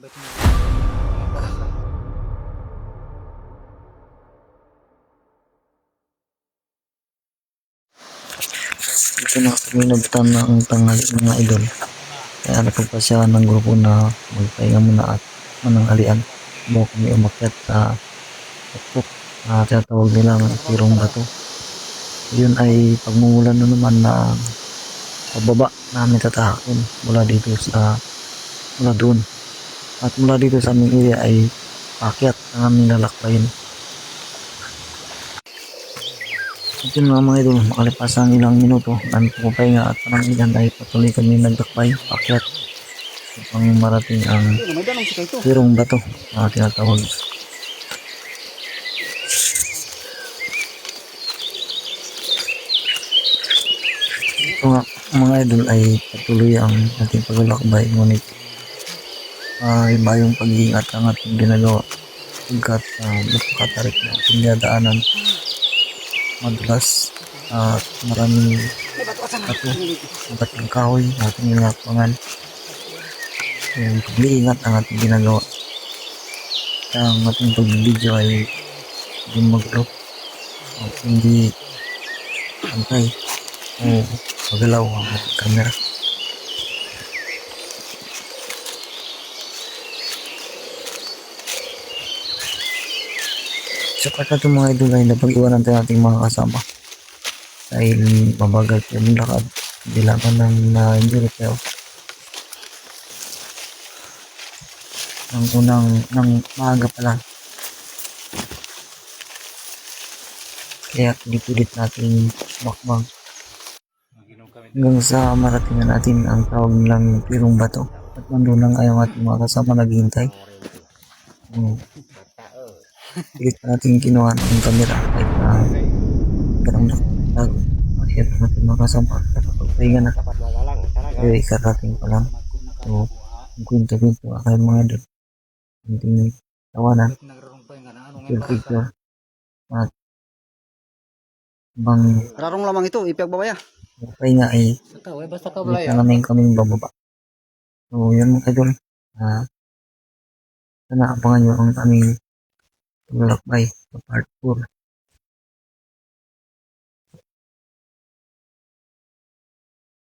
Ito na kami nagtan na ang tanghali mga idol. Kaya napagpasya ng grupo na magpahinga muna at mananghalian. Bago kami umakyat sa tuktok na tinatawag nilang Tirong Bato. Yun ay pagmumulan na naman na pababa namin tatahakin mula doon. At mula dito sa aming area ay pakyat ang aming lalakbayin. Ito nga mga idol, makalipas ang ilang minuto, ang pumapahinga at panangilan ay patuloy kami naglakbay, pakyat upang marating ang Tirong Bato na tinatawag. Ito nga mga idol ay patuloy ang ating paglalakbay, ngunit iba yung pag-iingat ang ating ginagawa pagkat napakatarik na ating dadaanan. Madulas at maraming bato, ba't ng kahoy ating nilakbangan. Yung pag-iingat ang ating ginagawa. Kaya ang ating pag-video ay hindi maglo at hindi pantay o magalaw ang ating camera. Sapat na ito mga idol ay napag-iwanan tayo ating mga kasama dahil mabagal tayo ng lakad, hindi laban ng na-injury tayo ng maaga pa lang, kaya pinipilit natin makbang hanggang sa marating na natin ang tawag nilang Tirong Bato at nandun lang ay ang ating mga kasama naghihintay. Pilit pa natin kinuha ng camera kahit na parang nakatago. Masyado natin mga kasama at nakapagpahinga na. Pero ikarating pa lang. So, ang kwento-kwento akay mga idol. Kunting tawanan, picture at bang Rarong lamang ito, ipagbabaya. pahinga ay hindi na namin kaming bababa. So, yun mga idol. Sana abangan nyo ang aming paglalakbay sa part 4.